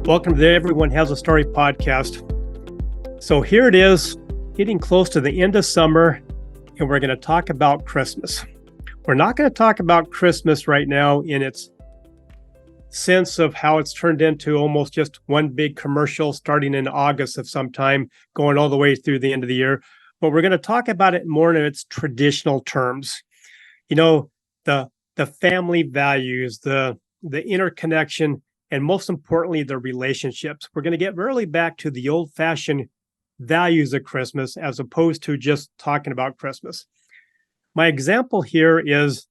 Welcome to the Everyone Has a Story podcast. So here it is, getting close to the end of summer, and we're going to talk about Christmas. We're not going to talk about Christmas right now in its sense of how it's turned into almost just one big commercial starting in August of some time, going all the way through the end of the year. But we're going to talk about it more in its traditional terms. You know, the family values, the interconnection, and most importantly, the relationships. We're going to get really back to the old-fashioned values of Christmas as opposed to just talking about Christmas. My example here is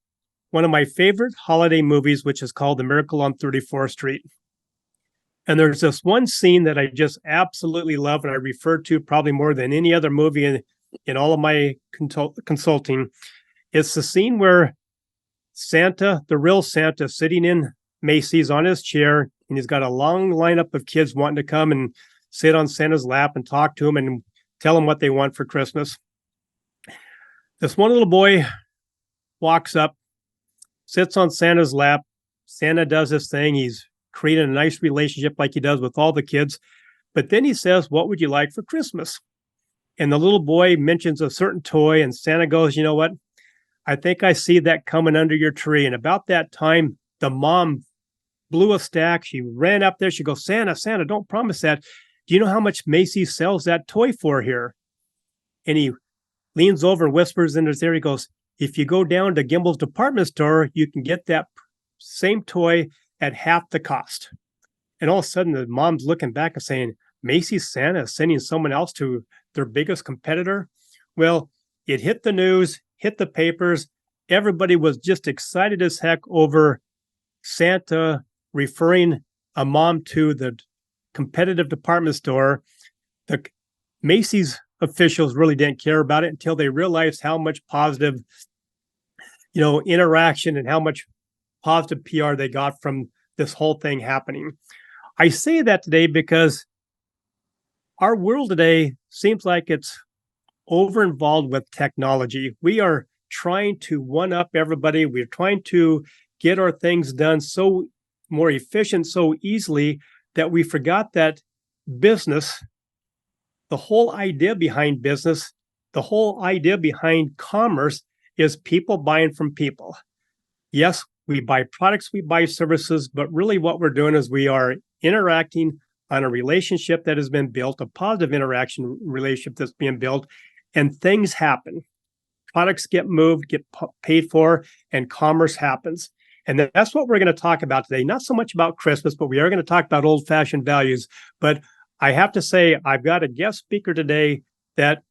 one of my favorite holiday movies, which is called The Miracle on 34th Street. And there's this one scene that I just absolutely love, and I refer to probably more than any other movie in all of my consulting. It's the scene where Santa, the real Santa, sitting in Macy's on his chair, and he's got a long lineup of kids wanting to come and sit on Santa's lap and talk to him and tell him what they want for Christmas. This one little boy walks up, sits on Santa's lap. Santa does his thing. He's creating a nice relationship like he does with all the kids. But then he says, "What would you like for Christmas?" And the little boy mentions a certain toy, and Santa goes, "You know what? I think I see that coming under your tree." And about that time, the mom blew a stack. She ran up there. She goes, Santa, don't promise that. Do you know how much Macy's sells that toy for here?" And he leans over and whispers in his ear. He goes, "If you go down to Gimbel's department store, you can get that same toy at half the cost." And all of a sudden, the mom's looking back and saying, Macy's Santa is sending someone else to their biggest competitor? Well, it hit the news, hit the papers. Everybody was just excited as heck over Santa referring a mom to the competitive department store. The Macy's officials really didn't care about it until they realized how much positive, interaction and how much positive PR they got from this whole thing happening. I say that today because our world today seems like it's over involved with technology. We are trying to one up everybody. We're trying to get our things done so more efficient, so easily, that we forgot that business, the whole idea behind business, the whole idea behind commerce is people buying from people. Yes, we buy products, we buy services, but really what we're doing is we are interacting on a relationship that has been built, a positive interaction relationship that's being built, and things happen. Products get moved, get paid for, and commerce happens. And that's what we're going to talk about today. Not so much about Christmas, but we are going to talk about old-fashioned values. But I have to say, I've got a guest speaker today that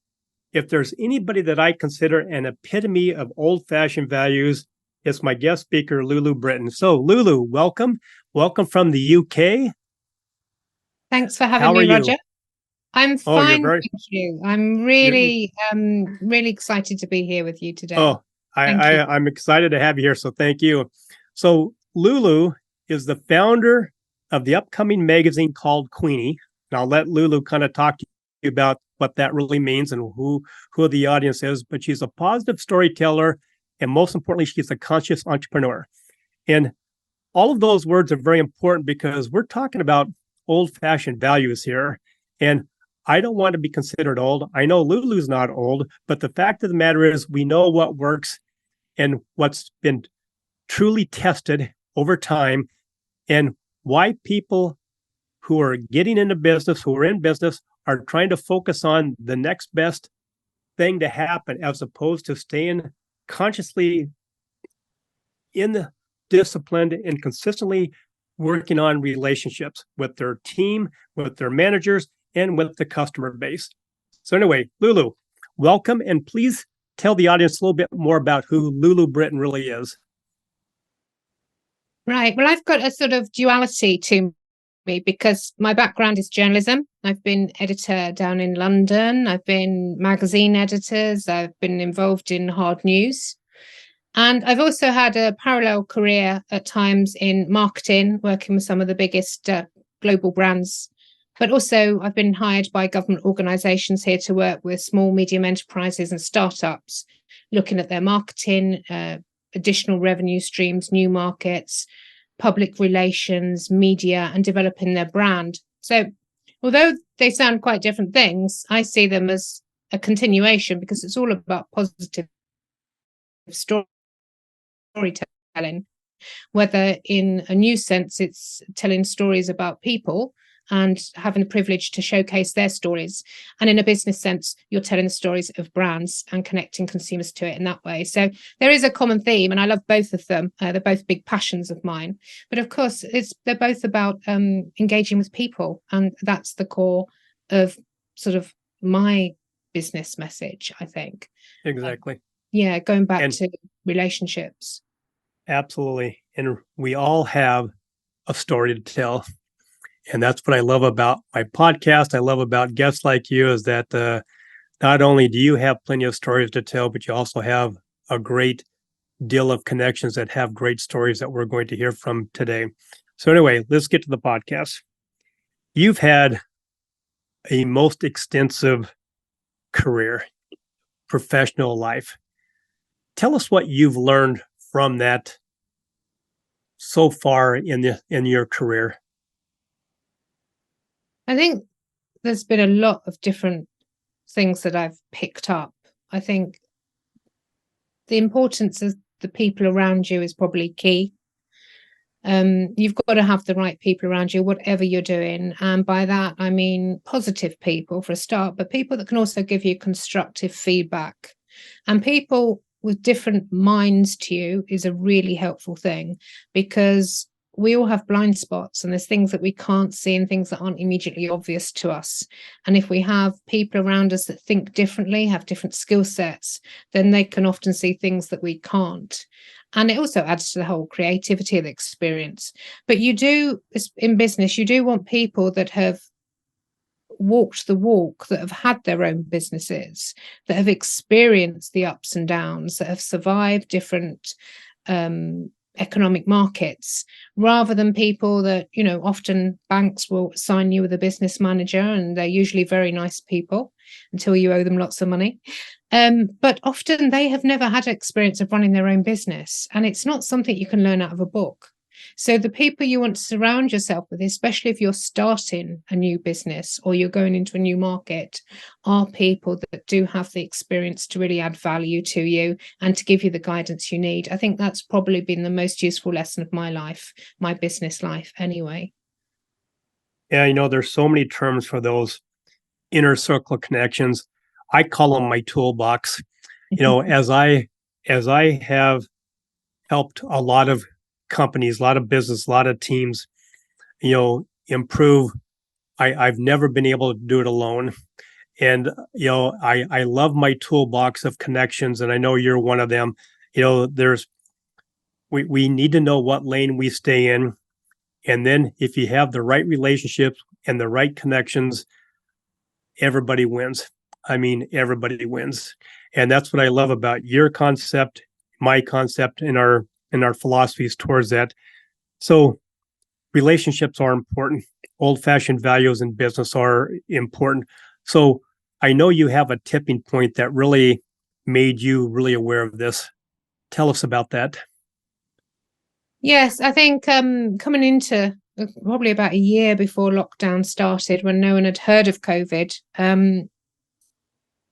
if there's anybody that I consider an epitome of old-fashioned values, it's my guest speaker, Lulu Britton. So, Lulu, welcome. Welcome from the UK. Thanks for having me, Roger. I'm fine, thank you. I'm really excited to be here with you today. I'm excited to have you here, so thank you. So Lulu is the founder of the upcoming magazine called Queenie. And I'll let Lulu kind of talk to you about what that really means and who the audience is. But she's a positive storyteller, and most importantly, she's a conscious entrepreneur. And all of those words are very important because we're talking about old-fashioned values here. And I don't want to be considered old. I know Lulu's not old, but the fact of the matter is we know what works and what's been truly tested over time, and why people who are getting into business, who are in business, are trying to focus on the next best thing to happen as opposed to staying consciously disciplined and consistently working on relationships with their team, with their managers, and with the customer base. So anyway, Lulu, welcome, and please tell the audience a little bit more about who Lulu Britton really is. Right. Well, I've got a sort of duality to me because my background is journalism. I've been editor down in London. I've been magazine editors. I've been involved in hard news. And I've also had a parallel career at times in marketing, working with some of the biggest global brands. But also I've been hired by government organisations here to work with small, medium enterprises and startups, looking at their marketing, additional revenue streams, new markets, public relations, media, and developing their brand. So although they sound quite different things, I see them as a continuation because it's all about positive storytelling, whether in a new sense, it's telling stories about people and having the privilege to showcase their stories. And in a business sense, you're telling the stories of brands and connecting consumers to it in that way. So there is a common theme, and I love both of them. They're both big passions of mine. But of course, they're both about engaging with people. And that's the core of sort of my business message, I think. Exactly. Yeah, going back to relationships. Absolutely. And we all have a story to tell. And that's what I love about my podcast. I love about guests like you is that not only do you have plenty of stories to tell, but you also have a great deal of connections that have great stories that we're going to hear from today. So anyway, let's get to the podcast. You've had a most extensive career, professional life. Tell us what you've learned from that so far in your career. I think there's been a lot of different things that I've picked up. I think the importance of the people around you is probably key. You've got to have the right people around you, whatever you're doing. And by that, I mean positive people for a start, but people that can also give you constructive feedback. And people with different minds to you is a really helpful thing, because we all have blind spots and there's things that we can't see and things that aren't immediately obvious to us. And if we have people around us that think differently, have different skill sets, then they can often see things that we can't. And it also adds to the whole creativity of the experience. But you do, in business, you do want people that have walked the walk, that have had their own businesses, that have experienced the ups and downs, that have survived different economic markets, rather than people that, you know, often banks will assign you with a business manager and they're usually very nice people until you owe them lots of money. But often they have never had experience of running their own business, and it's not something you can learn out of a book. So the people you want to surround yourself with, especially if you're starting a new business or you're going into a new market, are people that do have the experience to really add value to you and to give you the guidance you need. I think that's probably been the most useful lesson of my life, my business life anyway. Yeah, you know, there's so many terms for those inner circle connections. I call them my toolbox. You know, as I have helped a lot of companies, a lot of business, a lot of teams, you know, improve. I've never been able to do it alone. And, you know, I love my toolbox of connections, and I know you're one of them. You know, we need to know what lane we stay in. And then if you have the right relationships and the right connections, everybody wins. I mean, everybody wins. And that's what I love about your concept, my concept, and our philosophies towards that. So relationships are important. Old-fashioned values in business are important. So I know you have a tipping point that really made you really aware of this. Tell us about that. Yes, I think coming into probably about a year before lockdown started, when no one had heard of COVID,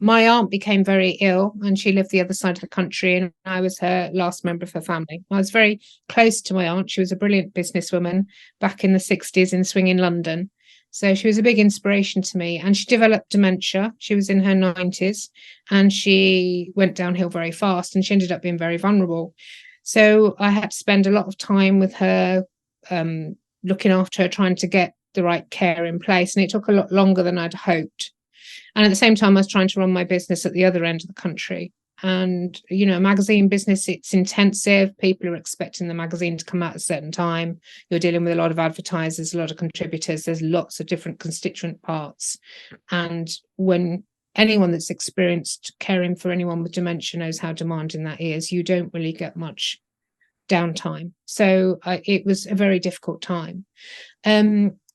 my aunt became very ill and she lived the other side of the country, and I was her last member of her family. I was very close to my aunt. She was a brilliant businesswoman back in the 60s in swinging London. So she was a big inspiration to me, and she developed dementia. She was in her 90s and she went downhill very fast, and she ended up being very vulnerable. So I had to spend a lot of time with her, looking after her, trying to get the right care in place. And it took a lot longer than I'd hoped. And at the same time, I was trying to run my business at the other end of the country. And, you know, magazine business, it's intensive. People are expecting the magazine to come out at a certain time. You're dealing with a lot of advertisers, a lot of contributors. There's lots of different constituent parts. And when anyone that's experienced caring for anyone with dementia knows how demanding that is, you don't really get much downtime. So it was a very difficult time.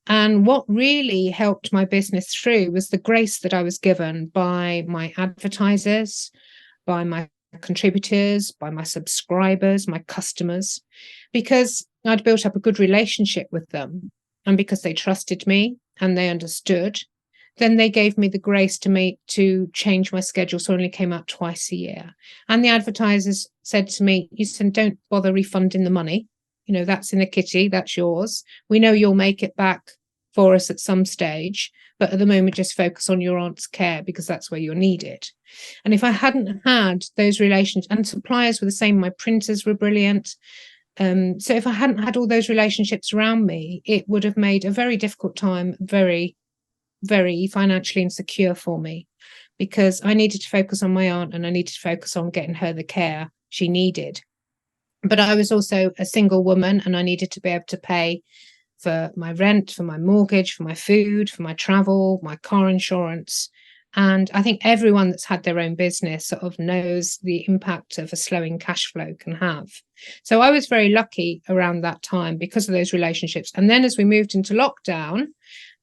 And what really helped my business through was the grace that I was given by my advertisers, by my contributors, by my subscribers, my customers, because I'd built up a good relationship with them. And because they trusted me and they understood, then they gave me the grace to change my schedule. So I only came out twice a year. And the advertisers said to me, you said, don't bother refunding the money. That's in the kitty, that's yours. We know you'll make it back for us at some stage, but at the moment, just focus on your aunt's care because that's where you're needed. And if I hadn't had those relations, and suppliers were the same, my printers were brilliant. So if I hadn't had all those relationships around me, it would have made a very difficult time, very, very financially insecure for me, because I needed to focus on my aunt and I needed to focus on getting her the care she needed. But I was also a single woman and I needed to be able to pay for my rent, for my mortgage, for my food, for my travel, my car insurance. And I think everyone that's had their own business sort of knows the impact of a slowing cash flow can have. So I was very lucky around that time because of those relationships. And then as we moved into lockdown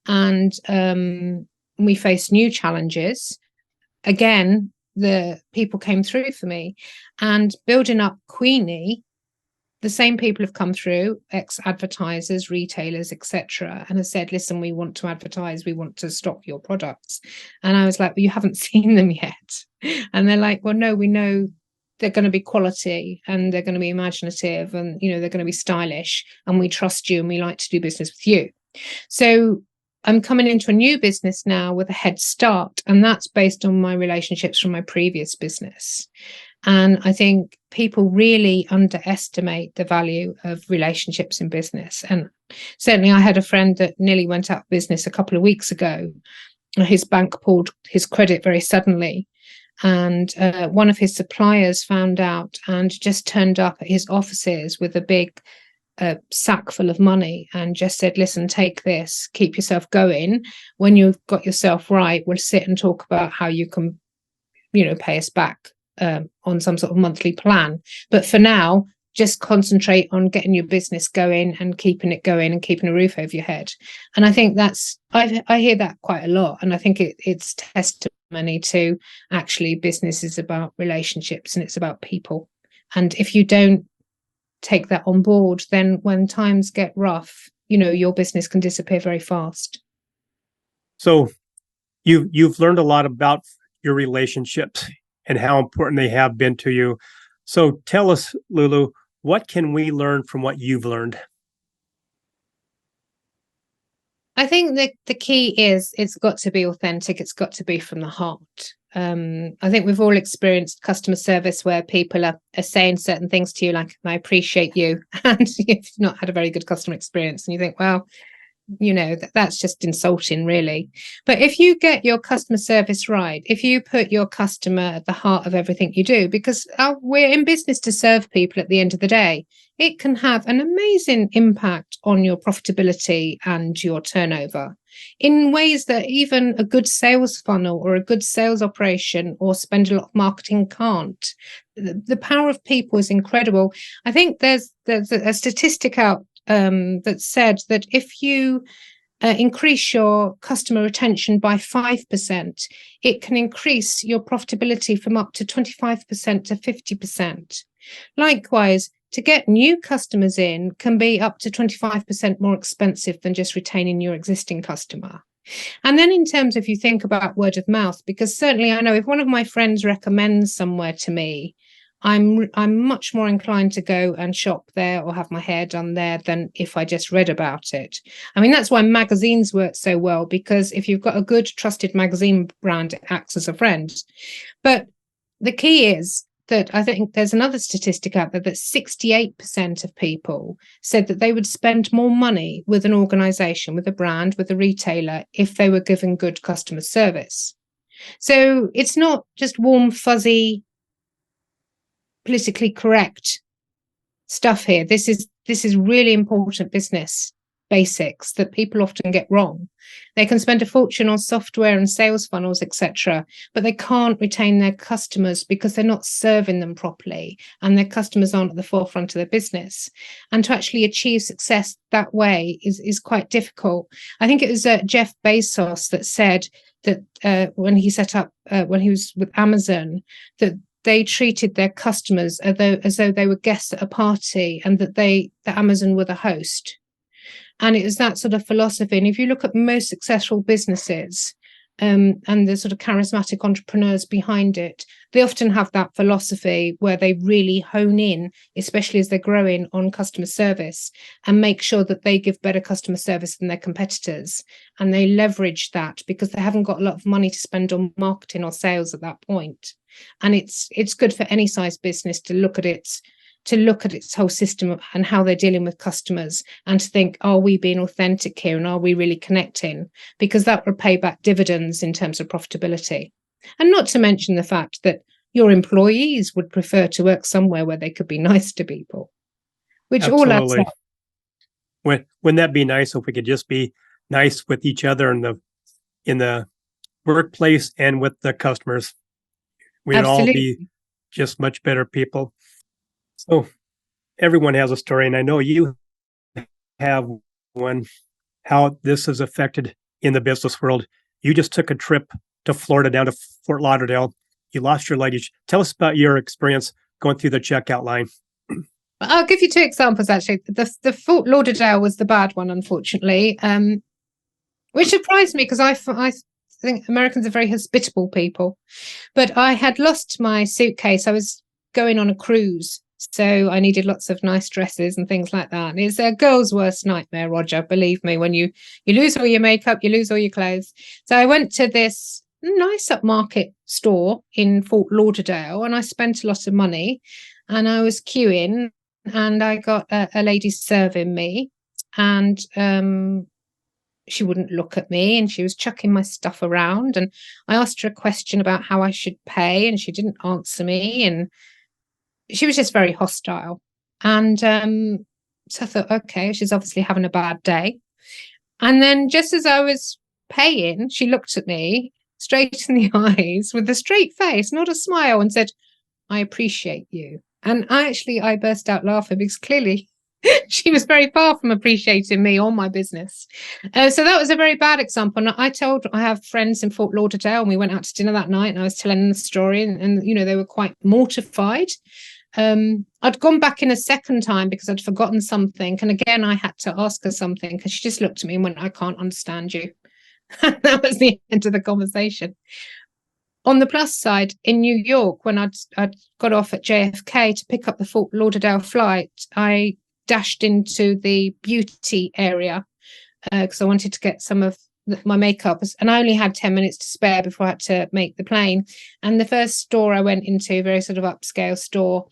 and we faced new challenges, again, the people came through for me. And building up Queenie, the same people have come through, ex-advertisers, retailers, etc., and have said, listen, we want to advertise, we want to stock your products. And I was like, well, you haven't seen them yet. And they're like, well, no, we know they're going to be quality and they're going to be imaginative and, they're going to be stylish and we trust you and we like to do business with you. So I'm coming into a new business now with a head start, and that's based on my relationships from my previous business. And I think people really underestimate the value of relationships in business. And certainly I had a friend that nearly went out of business a couple of weeks ago. His bank pulled his credit very suddenly. And one of his suppliers found out and just turned up at his offices with a big sack full of money and just said, listen, take this, keep yourself going. When you've got yourself right, we'll sit and talk about how you can, pay us back on some sort of monthly plan. But for now, just concentrate on getting your business going and keeping it going and keeping a roof over your head. And I think I hear that quite a lot. And I think it's testimony to actually business is about relationships and it's about people. And if you don't take that on board, then when times get rough, your business can disappear very fast. So you've learned a lot about your relationships and how important they have been to you. So tell us, Lulu, what can we learn from what you've learned? I think the key is it's got to be authentic. It's got to be from the heart. I think we've all experienced customer service where people are saying certain things to you, like, I appreciate you. And you've not had a very good customer experience. And you think, well, that's just insulting, really. But if you get your customer service right, if you put your customer at the heart of everything you do, because we're in business to serve people at the end of the day, it can have an amazing impact on your profitability and your turnover in ways that even a good sales funnel or a good sales operation or spend a lot of marketing can't. The power of people is incredible. I think there's a statistic out that said that if you increase your customer retention by 5%, it can increase your profitability from up to 25% to 50%. Likewise, to get new customers in can be up to 25% more expensive than just retaining your existing customer. And then in terms of, you think about word of mouth, because certainly I know if one of my friends recommends somewhere to me, I'm much more inclined to go and shop there or have my hair done there than if I just read about it. I mean, that's why magazines work so well, because if you've got a good trusted magazine brand, it acts as a friend. But the key is that I think there's another statistic out there that 68% of people said that they would spend more money with an organization, with a brand, with a retailer, if they were given good customer service. So it's not just warm, fuzzy, politically correct stuff here. This is really important business basics that people often get wrong. They can spend a fortune on software and sales funnels, etc., but they can't retain their customers because they're not serving them properly and their customers aren't at the forefront of their business. And to actually achieve success that way is quite difficult. I think it was Jeff Bezos that said that when he set up, when he was with Amazon, that they treated their customers as though they were guests at a party, and that Amazon were the host. And it was that sort of philosophy. And if you look at most successful businesses, and the sort of charismatic entrepreneurs behind it, they often have that philosophy where they really hone in, especially as they're growing, on customer service, and make sure that they give better customer service than their competitors. And they leverage that because they haven't got a lot of money to spend on marketing or sales at that point. And it's good for any size business to look at its whole system and how they're dealing with customers, and to think, are we being authentic here, and are we really connecting? Because that will pay back dividends in terms of profitability. And not to mention the fact that your employees would prefer to work somewhere where they could be nice to people, which all adds up. Wouldn't that be nice if we could just be nice with each other in the workplace and with the customers? We'd all be just much better people. So everyone has a story, and I know you have one, how this is affected in the business world. You just took a trip to Florida, down to Fort Lauderdale. You lost your luggage. Tell us about your experience going through the checkout line. I'll give you two examples, actually. The Fort Lauderdale was the bad one, unfortunately, which surprised me because I think Americans are very hospitable people. But I had lost my suitcase. I was going on a cruise, so I needed lots of nice dresses and things like that. And it's a girl's worst nightmare, Roger. Believe me, when you lose all your makeup, you lose all your clothes. So I went to this nice upmarket store in Fort Lauderdale, and I spent a lot of money. And I was queuing, and I got a lady serving me, and she wouldn't look at me, and she was chucking my stuff around. And I asked her a question about how I should pay, and she didn't answer me. And she was just very hostile. And so I thought, okay, she's obviously having a bad day. And then just as I was paying, she looked at me straight in the eyes with a straight face, not a smile, and said, "I appreciate you." And I burst out laughing because clearly she was very far from appreciating me or my business. So that was a very bad example. And I have friends in Fort Lauderdale, and we went out to dinner that night, and I was telling them the story, and they were quite mortified. I'd gone back in a second time because I'd forgotten something. And again, I had to ask her something because she just looked at me and went, "I can't understand you." That was the end of the conversation. On the plus side, in New York, when I'd got off at JFK to pick up the Fort Lauderdale flight, I dashed into the beauty area because I wanted to get some of my makeup, and I only had 10 minutes to spare before I had to make the plane. And the first store I went into, very sort of upscale store,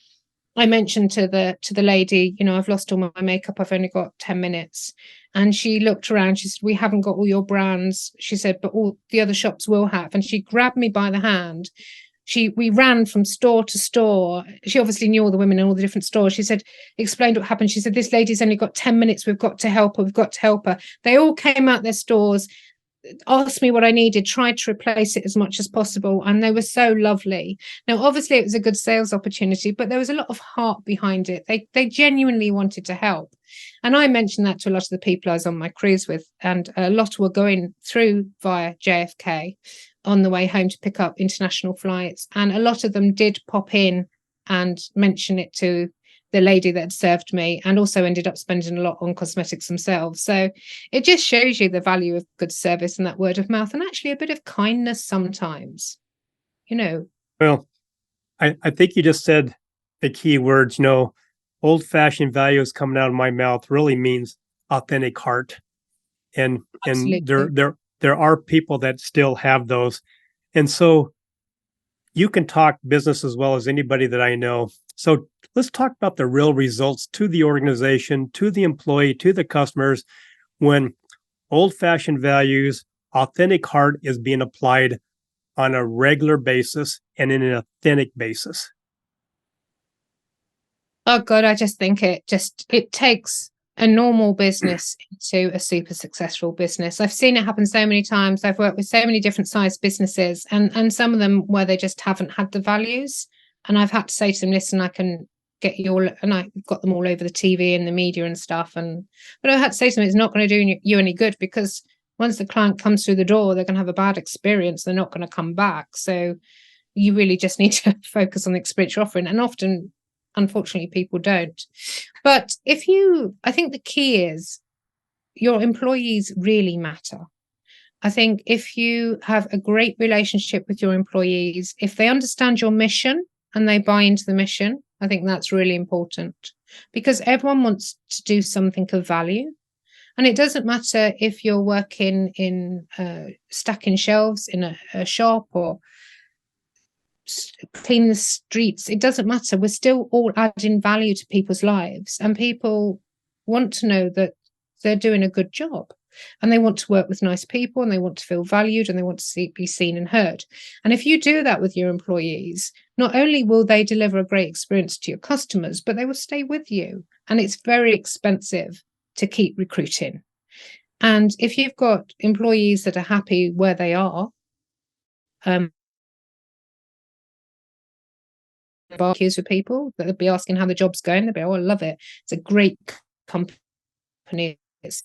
I mentioned to the lady, I've lost all my makeup. I've only got 10 minutes. And she looked around. She said, "We haven't got all your brands." She said, "But all the other shops will have." And she grabbed me by the hand. We ran from store to store. She obviously knew all the women in all the different stores. She said, explained what happened. She said, "This lady's only got 10 minutes. We've got to help her. We've got to help her." They all came out their stores, asked me what I needed, tried to replace it as much as possible, and they were so lovely. Now, obviously, it was a good sales opportunity, but there was a lot of heart behind it. They genuinely wanted to help. And I mentioned that to a lot of the people I was on my cruise with, and a lot were going through via JFK on the way home to pick up international flights. And a lot of them did pop in and mention it to the lady that had served me, and also ended up spending a lot on cosmetics themselves. So it just shows you the value of good service and that word of mouth, and actually a bit of kindness sometimes, Well, I think you just said the key words, old-fashioned values coming out of my mouth really means authentic heart. And there are people that still have those. And so you can talk business as well as anybody that I know. So let's talk about the real results to the organization, to the employee, to the customers, when old-fashioned values, authentic heart is being applied on a regular basis and in an authentic basis. Oh God, I just think it takes a normal business into a super successful business. I've seen it happen so many times. I've worked with so many different sized businesses, and some of them where they just haven't had the values. And I've had to say to them, "Listen, I can get you all," and I've got them all over the TV and the media and stuff. But I had to say to them, it's not going to do you any good, because once the client comes through the door, they're going to have a bad experience. They're not going to come back. So you really just need to focus on the experience you're offering. And often, unfortunately, people don't. But I think the key is your employees really matter. I think if you have a great relationship with your employees, if they understand your mission and they buy into the mission, I think that's really important, because everyone wants to do something of value. And it doesn't matter if you're working in stacking shelves in a shop or clean the streets. It doesn't matter. We're still all adding value to people's lives, and people want to know that they're doing a good job, and they want to work with nice people, and they want to feel valued, and they want to be seen and heard. And if you do that with your employees, not only will they deliver a great experience to your customers, but they will stay with you. And it's very expensive to keep recruiting. And if you've got employees that are happy where they are, barbecues with people that would be asking how the job's going, they'll be, oh, I love it, it's a great company, it's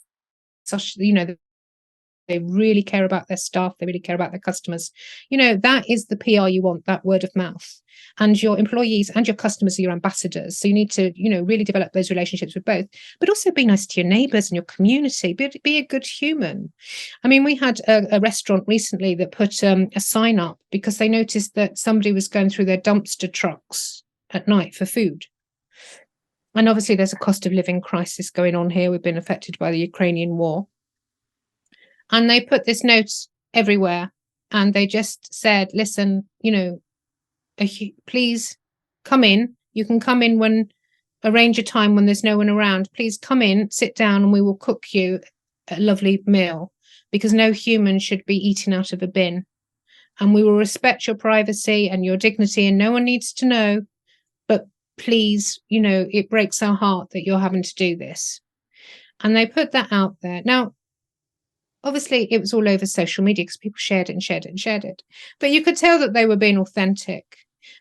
such, they really care about their staff, they really care about their customers. That is the PR you want, that word of mouth. And your employees and your customers are your ambassadors, so you need to really develop those relationships with both, but also be nice to your neighbors and your community. Be a good human. I mean, we had a restaurant recently that put a sign up because they noticed that somebody was going through their dumpster trucks at night for food. And obviously there's a cost of living crisis going on here. We've been affected by the Ukrainian war. And they put this note everywhere, and they just said, listen, please come in. You can come in arrange a time when there's no one around. Please come in, sit down, and we will cook you a lovely meal, because no human should be eating out of a bin. And we will respect your privacy and your dignity, and no one needs to know. But please, it breaks our heart that you're having to do this. And they put that out there. Now, obviously, it was all over social media because people shared it and shared it and shared it. But you could tell that they were being authentic.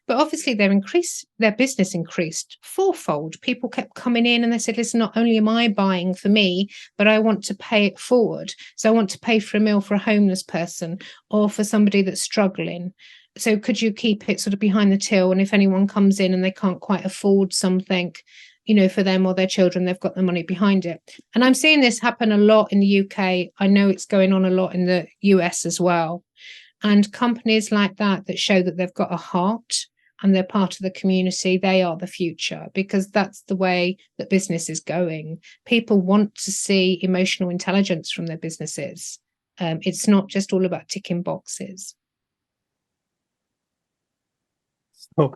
But obviously, their business increased fourfold. People kept coming in and they said, listen, not only am I buying for me, but I want to pay it forward. So I want to pay for a meal for a homeless person or for somebody that's struggling. So could you keep it sort of behind the till? And if anyone comes in and they can't quite afford something, for them or their children, they've got the money behind it. And I'm seeing this happen a lot in the UK. I know it's going on a lot in the US as well. And companies like that show that they've got a heart and they're part of the community, they are the future, because that's the way that business is going. People want to see emotional intelligence from their businesses. It's not just all about ticking boxes. Oh,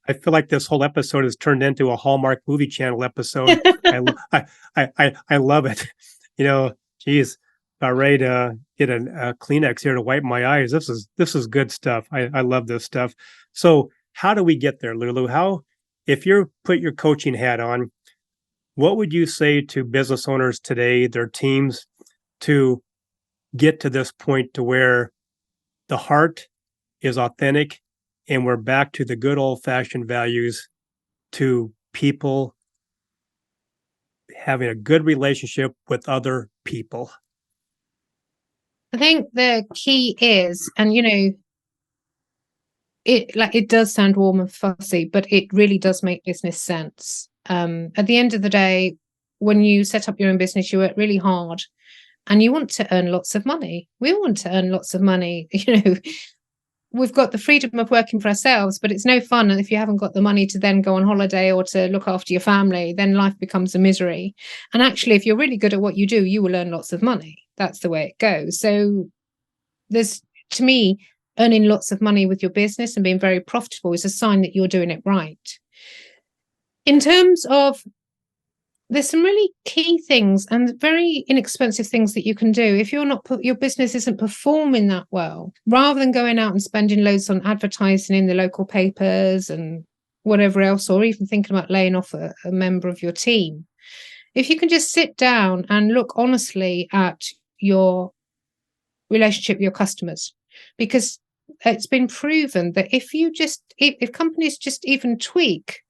I feel like this whole episode has turned into a Hallmark movie channel episode. I love it. Geez, about ready to get a Kleenex here to wipe my eyes. This is good stuff. I love this stuff. So how do we get there, Lulu? If you put your coaching hat on, what would you say to business owners today, their teams, to get to this point to where the heart is authentic and we're back to the good old-fashioned values, to people having a good relationship with other people? I think the key is, and it does sound warm and fuzzy, but it really does make business sense. At the end of the day, when you set up your own business, you work really hard and you want to earn lots of money. We all want to earn lots of money. We've got the freedom of working for ourselves, but it's no fun. And if you haven't got the money to then go on holiday or to look after your family, then life becomes a misery. And actually, if you're really good at what you do, you will earn lots of money. That's the way it goes. So to me, earning lots of money with your business and being very profitable is a sign that you're doing it right. In terms of, there's some really key things and very inexpensive things that you can do if your business isn't performing that well. Rather than going out and spending loads on advertising in the local papers and whatever else, or even thinking about laying off a member of your team, if you can just sit down and look honestly at your relationship with your customers, because it's been proven that if companies just even tweak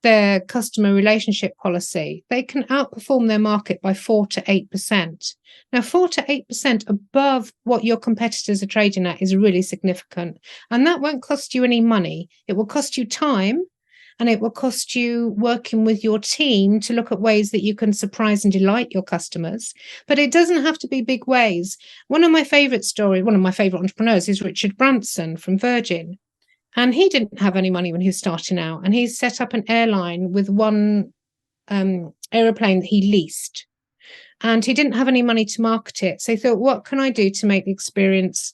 their customer relationship policy, they can outperform their market by 4 to 8%. Now, 4 to 8% above what your competitors are trading at is really significant. And that won't cost you any money. It will cost you time, and it will cost you working with your team to look at ways that you can surprise and delight your customers. But it doesn't have to be big ways. One of my favorite entrepreneurs is Richard Branson from Virgin. And he didn't have any money when he was starting out. And he set up an airline with one aeroplane that he leased. And he didn't have any money to market it. So he thought, what can I do to make the experience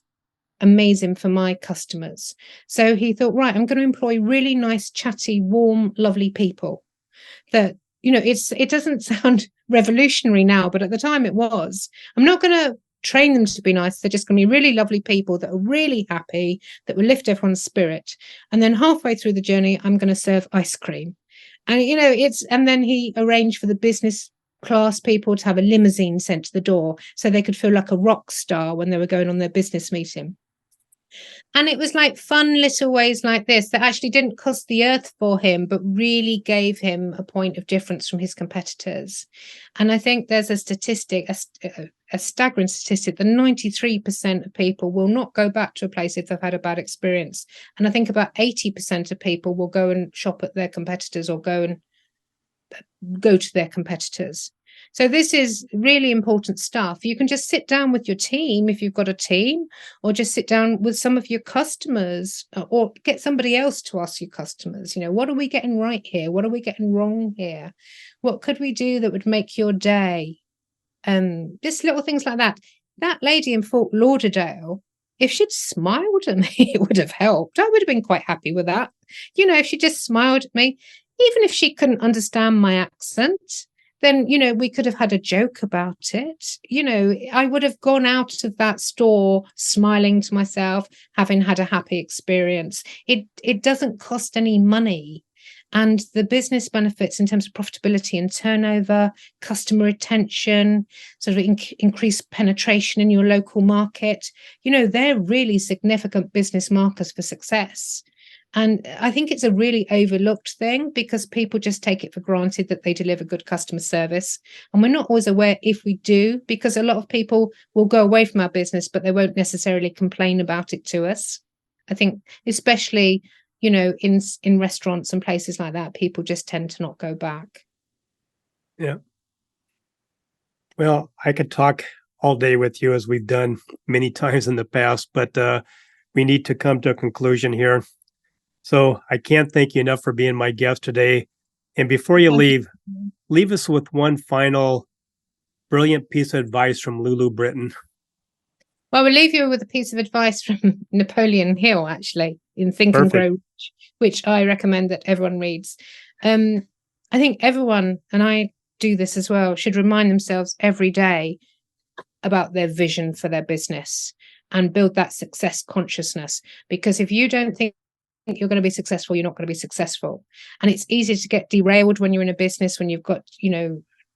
amazing for my customers? So he thought, right, I'm going to employ really nice, chatty, warm, lovely people that, it doesn't sound revolutionary now, but at the time it was. I'm not going to train them to be nice. They're just going to be really lovely people that are really happy, that will lift everyone's spirit. And then halfway through the journey, I'm going to serve ice cream. And, and then he arranged for the business class people to have a limousine sent to the door so they could feel like a rock star when they were going on their business meeting. And it was like fun little ways like this that actually didn't cost the earth for him, but really gave him a point of difference from his competitors. And I think there's a statistic, a staggering statistic, that 93% of people will not go back to a place if they've had a bad experience. And I think about 80% of people will go and shop at their competitors or go to their competitors. So this is really important stuff. You can just sit down with your team if you've got a team, or just sit down with some of your customers, or get somebody else to ask your customers, what are we getting right here? What are we getting wrong here? What could we do that would make your day? Just little things like that. That lady in Fort Lauderdale, if she'd smiled at me, it would have helped. I would have been quite happy with that. If she just smiled at me, even if she couldn't understand my accent, then, we could have had a joke about it. I would have gone out of that store smiling to myself, having had a happy experience. It doesn't cost any money. And the business benefits in terms of profitability and turnover, customer retention, sort of increased penetration in your local market, they're really significant business markers for success. And I think it's a really overlooked thing because people just take it for granted that they deliver good customer service. And we're not always aware if we do, because a lot of people will go away from our business, but they won't necessarily complain about it to us. I think especially, in restaurants and places like that, people just tend to not go back. Yeah. Well, I could talk all day with you, as we've done many times in the past, but we need to come to a conclusion here. So I can't thank you enough for being my guest today. And before you leave us with one final brilliant piece of advice from Lulu Britton. Well, we'll leave you with a piece of advice from Napoleon Hill, actually, in Think and Grow Rich, which I recommend that everyone reads. I think everyone, and I do this as well, should remind themselves every day about their vision for their business and build that success consciousness. Because if you don't think you're going to be successful, you're not going to be successful. And it's easy to get derailed when you're in a business, when you've got,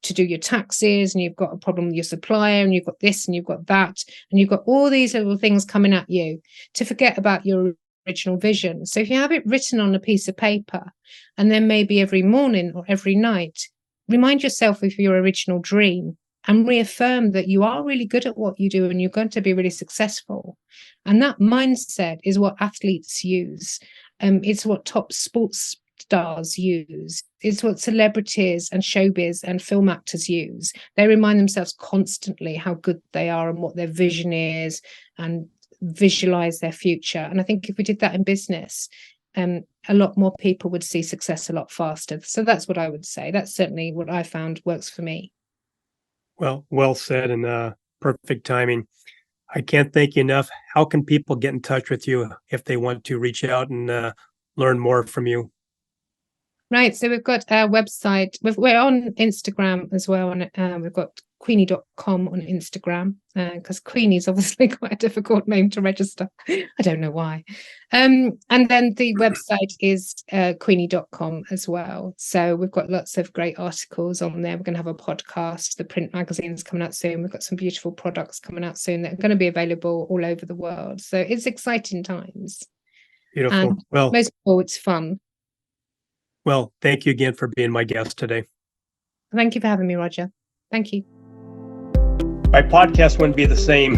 to do your taxes and you've got a problem with your supplier and you've got this and you've got that and you've got all these little things coming at you, to forget about your original vision. So if you have it written on a piece of paper, and then maybe every morning or every night, remind yourself of your original dream and reaffirm that you are really good at what you do and you're going to be really successful. And that mindset is what athletes use. It's what top sports stars use. It's what celebrities and showbiz and film actors use. They remind themselves constantly how good they are and what their vision is, and visualize their future. And I think if we did that in business, a lot more people would see success a lot faster. So that's what I would say. That's certainly what I found works for me. Well said, and perfect timing. I can't thank you enough. How can people get in touch with you if they want to reach out and learn more from you? Right. So we've got our website. We're on Instagram as well. And we've got Queenie.com on Instagram, because Queenie is obviously quite a difficult name to register. I don't know why. And then the website is Queenie.com as well. So we've got lots of great articles on there. We're going to have a podcast. The print magazine's coming out soon. We've got some beautiful products coming out soon that are going to be available all over the world. So it's exciting times. Beautiful. And most of all, it's fun. Well, thank you again for being my guest today. Thank you for having me, Roger. Thank you. My podcast wouldn't be the same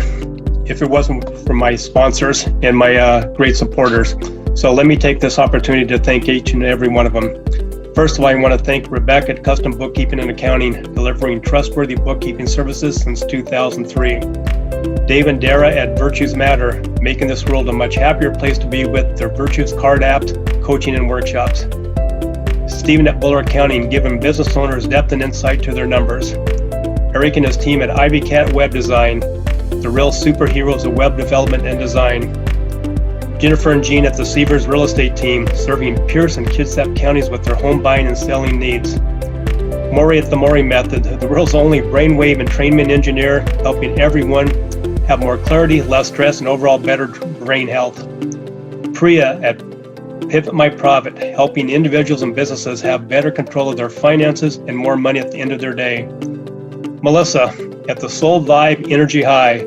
if it wasn't for my sponsors and my great supporters. So let me take this opportunity to thank each and every one of them. First of all, I want to thank Rebecca at Custom Bookkeeping and Accounting, delivering trustworthy bookkeeping services since 2003. Dave and Dara at Virtues Matter, making this world a much happier place to be with their Virtues Card app, coaching and workshops. Stephen at Buller Accounting, giving business owners depth and insight to their numbers. Eric and his team at Ivy Cat Web Design, the real superheroes of web development and design. Jennifer and Jean at the Seavers Real Estate Team, serving Pierce and Kitsap counties with their home buying and selling needs. Maury at the Maury Method, the world's only brainwave entrainment engineer, helping everyone have more clarity, less stress, and overall better brain health. Priya at Pivot My Profit, helping individuals and businesses have better control of their finances and more money at the end of their day. Melissa at the Soul Vibe Energy High,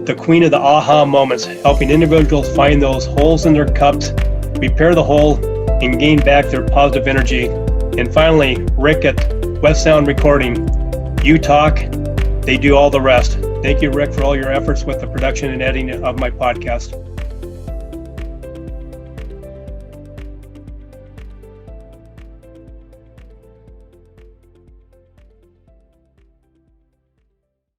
the queen of the aha moments, helping individuals find those holes in their cups, repair the hole, and gain back their positive energy. And finally, Rick at West Sound Recording. You talk, they do all the rest. Thank you, Rick, for all your efforts with the production and editing of my podcast.